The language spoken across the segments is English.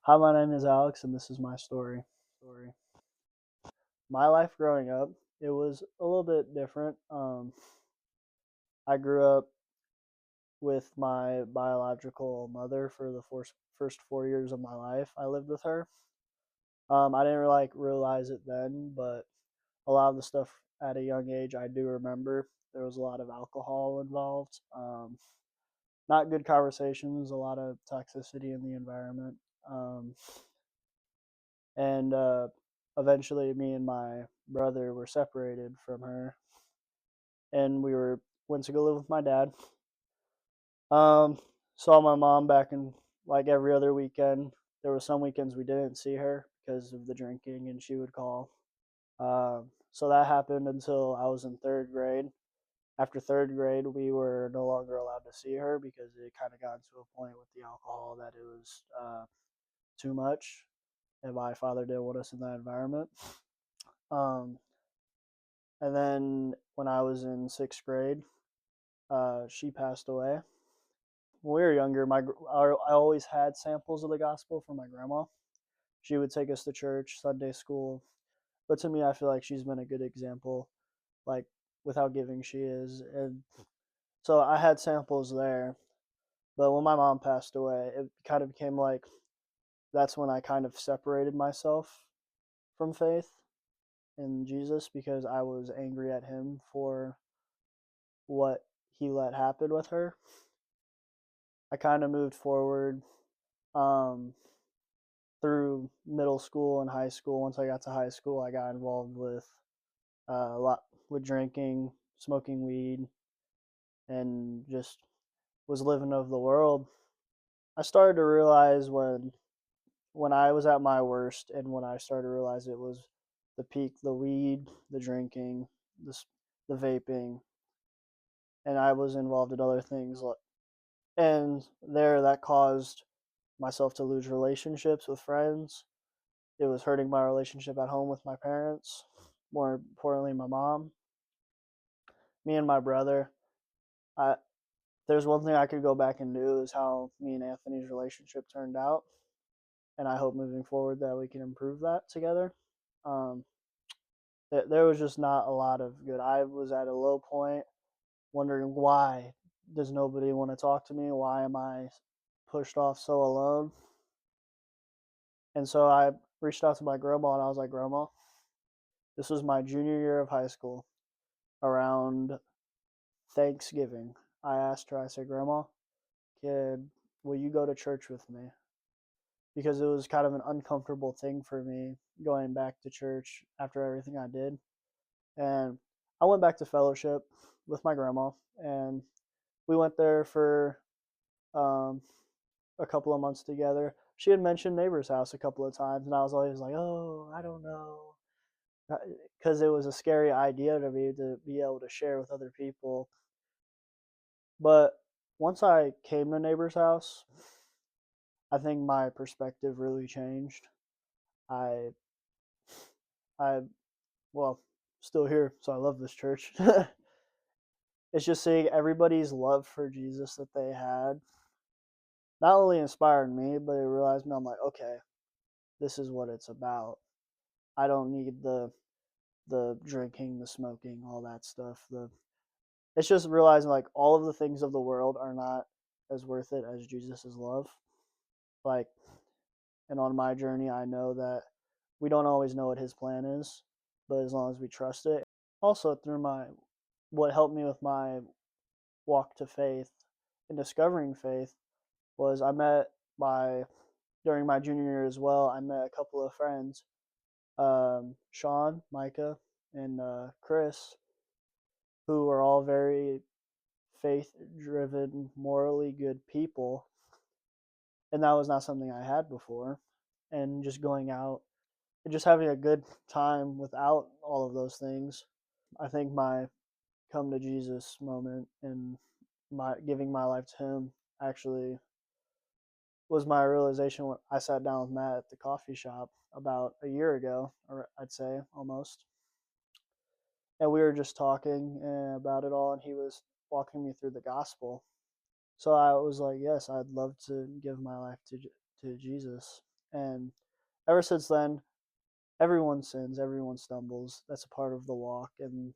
Hi, my name is Alex, and this is my story. My life growing up, it was a little bit different. I grew up with my biological mother for the first 4 years of my life. I lived with her. I didn't realize it then, but a lot of the stuff at a young age I do remember. There was a lot of alcohol involved. Not good conversations, a lot of toxicity in the environment. Um, and Eventually me and my brother were separated from her, and we were went to go live with my dad. um Saw my mom back in like every other weekend. There were some weekends we didn't see her because of the drinking, and she would call. So that happened until I was in third grade. After third grade, we were no longer allowed to see her because it kind of got to a point with the alcohol that it was too much, and my father didn't want us in that environment. Um, and then when I was in sixth grade, she passed away. When we were younger, I always had samples of the gospel from my grandma. She would take us to church, Sunday school. But to me, I feel like she's been a good example, like with how giving she is. And so I had samples there. But when my mom passed away, it kind of became like that's when I kind of separated myself from faith in Jesus because I was angry at him for what he let happen with her. I kind of moved forward um, through middle school and high school. Once I got to high school, I got involved with a lot with drinking, smoking weed, and just was living of the world. I started to realize when I was at my worst, and when I started to realize it was the peak, the weed, the drinking, the vaping, and I was involved in other things. And there, that caused myself to lose relationships with friends. It was hurting my relationship at home with my parents, more importantly, my mom. Me and my brother, I there's one thing I could go back and do is how me and Anthony's relationship turned out, and I hope moving forward that we can improve that together. Um, there was just not a lot of good. I was at a low point, wondering why does nobody want to talk to me? Why am I pushed off so alone? And so I reached out to my grandma and I was like, Grandma, this was my junior year of high school. Around Thanksgiving, I asked her, I said, Grandma, kid, will you go to church with me? Because it was kind of an uncomfortable thing for me going back to church after everything I did. And I went back to fellowship with my grandma, and we went there for um, a couple of months together. She had mentioned Neighbor's House a couple of times, and I was always like, oh, I don't know. Because it was a scary idea to me to be able to share with other people. But once I came to Neighbor's House, I think my perspective really changed. I, I, well, still here, so I love this church. It's just seeing everybody's love for Jesus that they had not only inspired me, but it realized me. I'm like, okay, this is what it's about. I don't need the drinking, the smoking, all that stuff. The It's just realizing like all of the things of the world are not as worth it as Jesus' love. Like, and on my journey, I know that we don't always know what His plan is, but as long as we trust it. Also, through what helped me with my walk to faith and discovering faith was I met my during my junior year as well. I met a couple of friends, Sean, Micah, and Chris, who are all very faith driven, morally good people. And that was not something I had before. And just going out and just having a good time without all of those things. I think my come to Jesus moment and my giving my life to Him actually was my realization when I sat down with Matt at the coffee shop about a year ago, or I'd say almost. And we were just talking about it all, and he was walking me through the gospel. So I was like, yes, I'd love to give my life to Jesus. And ever since then, everyone sins, everyone stumbles. That's a part of the walk, and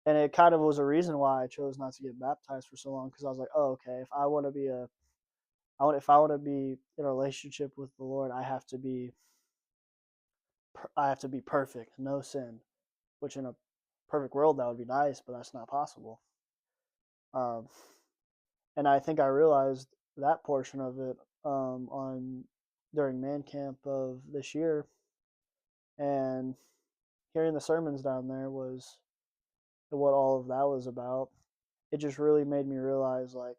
it kind of was a reason why I chose not to get baptized for so long, because I was like, oh, okay, if I want to be in a relationship with the Lord, I have to be perfect, no sin. Which in a perfect world that would be nice, but that's not possible. Um, and I think I realized that portion of it on during man camp of this year, and hearing the sermons down there was what all of that was about. It just really made me realize, like,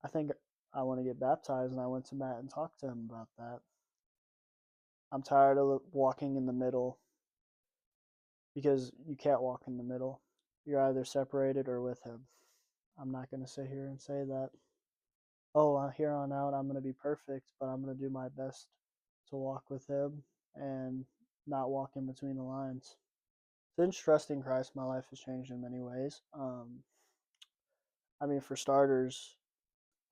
I think I want to get baptized, and I went to Matt and talked to him about that. I'm tired of walking in the middle, because you can't walk in the middle. You're either separated or with him. I'm not going to sit here and say that, oh, here on out, I'm going to be perfect, but I'm going to do my best to walk with him and not walk in between the lines. Since trusting Christ, my life has changed in many ways. I mean, for starters,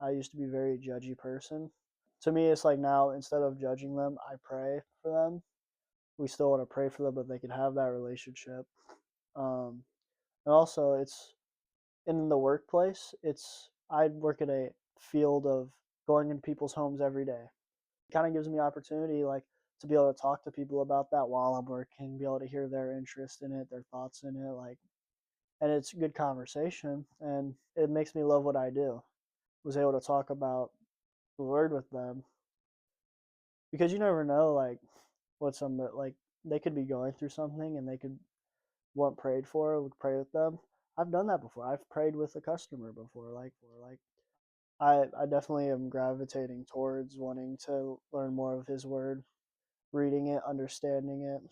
I used to be a very judgy person. To me, it's like now, instead of judging them, I pray for them. We still want to pray for them, but they can have that relationship. Um, and also, it's in the workplace. I work in a field of going into people's homes every day. It kind of gives me opportunity, like, to be able to talk to people about that while I'm working, be able to hear their interest in it, their thoughts in it, like, and it's good conversation, and it makes me love what I do. Was able to talk about the Word with them, because you never know, like, what some, like, they could be going through something and they could want prayed for, would pray with them. I've done that before. I've prayed with a customer before, like I definitely am gravitating towards wanting to learn more of his word, reading it, understanding it.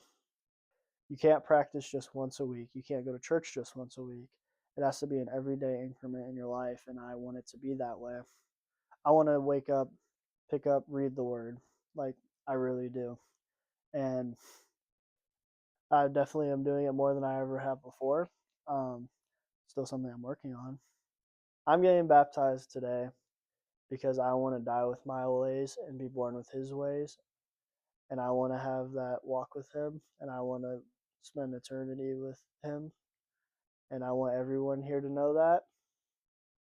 You can't practice just once a week. You can't go to church just once a week. It has to be an everyday increment in your life, and I want it to be that way. I want to wake up, pick up, read the word. Like, I really do. And I definitely am doing it more than I ever have before. Um, Still something I'm working on. I'm getting baptized today because I want to die with my ways and be born with his ways. And I want to have that walk with him, and I want to spend eternity with him. And I want everyone here to know that.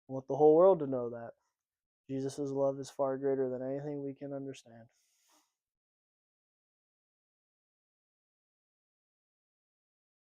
I want the whole world to know that. Jesus' love is far greater than anything we can understand.